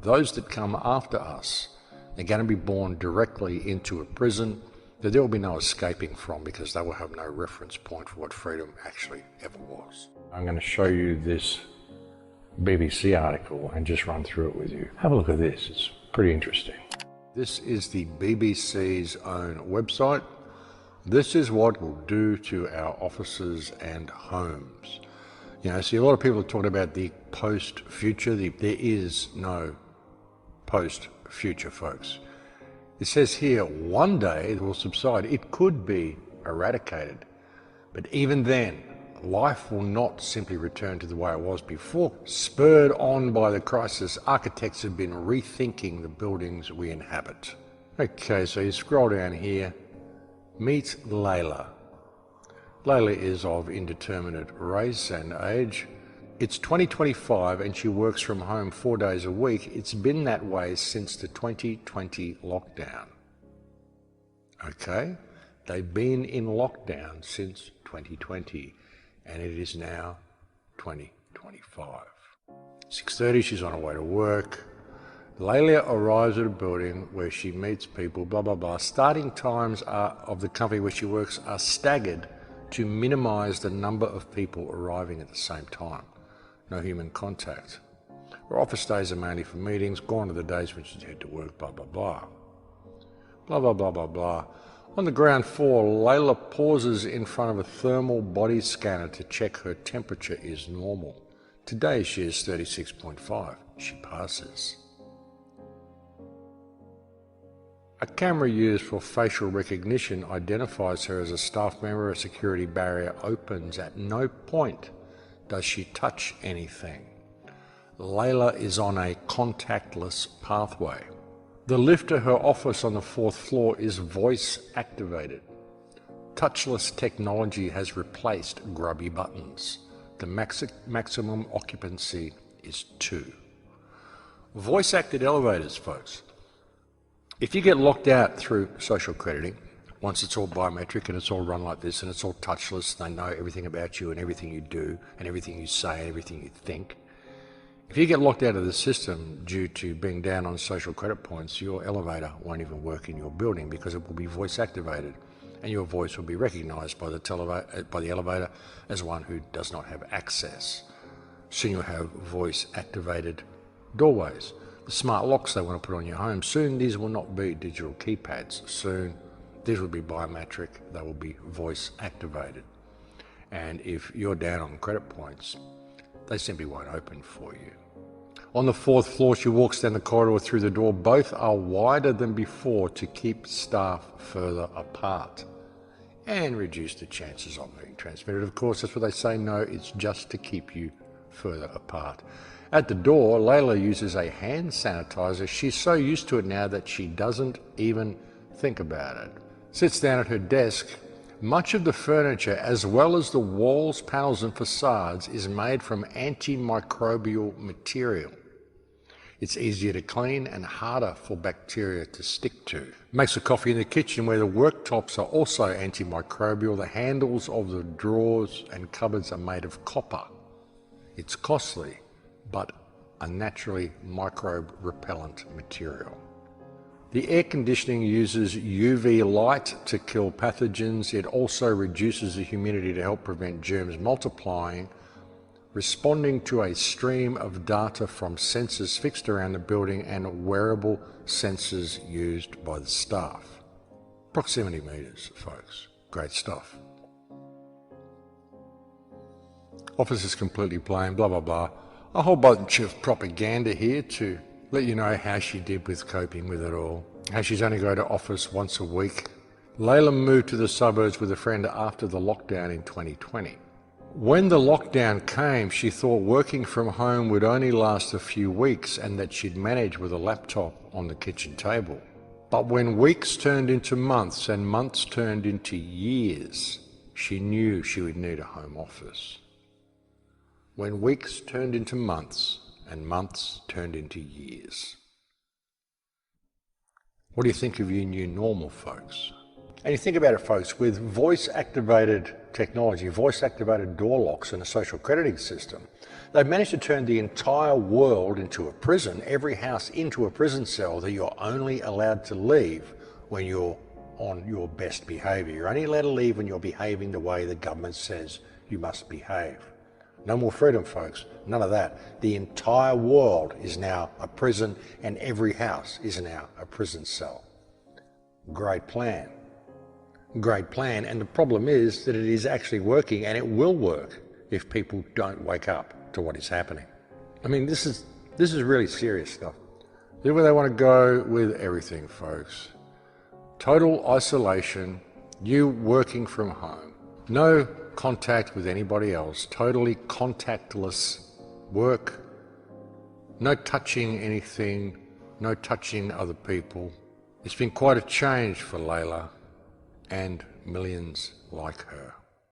Those that come after us are going to be born directly into a prison that there will be no escaping from, because they will have no reference point for what freedom actually ever was. I'm going to show you this BBC article and just run through it with you. Have a look at this, it's pretty interesting. This is the BBC's own website. This is what will do to our offices and homes. You know, see, a lot of people are talking about the post-future. There is no post-future, folks. It says here, one day it will subside. It could be eradicated. But even then, life will not simply return to the way it was before. Spurred on by the crisis, architects have been rethinking the buildings we inhabit. Okay, so you scroll down here. Meet Layla. Layla is of indeterminate race and age. It's 2025 and she works from home 4 days a week. It's been that way since the 2020 lockdown. Okay, they've been in lockdown since 2020 and it is now 2025. 6:30, she's on her way to work. Layla arrives at a building where she meets people, blah, blah, blah. Starting times of the company where she works are staggered to minimize the number of people arriving at the same time. No human contact. Her office days are mainly for meetings, gone are the days when she's head to work, blah, blah, blah. Blah, blah, blah, blah, blah. On the ground floor, Layla pauses in front of a thermal body scanner to check her temperature is normal. Today she is 36.5. She passes. A camera used for facial recognition identifies her as a staff member. A security barrier opens. At no point does she touch anything. Layla is on a contactless pathway. The lift to her office on the 4th floor is voice activated. Touchless technology has replaced grubby buttons. The maximum occupancy is 2. Voice acted elevators, folks. If you get locked out through social crediting, once it's all biometric and it's all run like this and it's all touchless, they know everything about you and everything you do and everything you say and everything you think. If you get locked out of the system due to being down on social credit points, your elevator won't even work in your building because it will be voice activated and your voice will be recognized by the elevator as one who does not have access. Soon you'll have voice activated doorways. The smart locks they want to put on your home, soon these will not be digital keypads. Soon these will be biometric, they will be voice activated. And if you're down on credit points, they simply won't open for you. On the 4th floor, she walks down the corridor through the door. Both are wider than before to keep staff further apart and reduce the chances of being transmitted. Of course, that's what they say. No, it's just to keep you further apart. At the door, Layla uses a hand sanitizer. She's so used to it now that she doesn't even think about it. Sits down at her desk. Much of the furniture, as well as the walls, panels and facades, is made from antimicrobial material. It's easier to clean and harder for bacteria to stick to. Makes her coffee in the kitchen where the worktops are also antimicrobial. The handles of the drawers and cupboards are made of copper. It's costly, but a naturally microbe repellent material. The air conditioning uses UV light to kill pathogens. It also reduces the humidity to help prevent germs multiplying, responding to a stream of data from sensors fixed around the building and wearable sensors used by the staff. Proximity meters, folks. Great stuff. Office is completely plain, blah, blah, blah. A whole bunch of propaganda here to let you know how she did with coping with it all. How she's only going to office once a week. Layla moved to the suburbs with a friend after the lockdown in 2020. When the lockdown came, she thought working from home would only last a few weeks and that she'd manage with a laptop on the kitchen table. But when weeks turned into months and months turned into years, she knew she would need a home office. When weeks turned into months and months turned into years. What do you think of your new normal, folks? And you think about it, folks, with voice-activated technology, voice-activated door locks and a social crediting system, they've managed to turn the entire world into a prison, every house into a prison cell that you're only allowed to leave when you're on your best behaviour. You're only allowed to leave when you're behaving the way the government says you must behave. No more freedom, folks. None of that. The entire world is now a prison and every house is now a prison cell. Great plan. Great plan, and the problem is that it is actually working, and it will work if people don't wake up to what is happening. I mean, this is really serious stuff. This is where they want to go with everything, folks. Total isolation, you working from home, no contact with anybody else, totally contactless work, no touching anything, no touching other people. It's been quite a change for Layla and millions like her.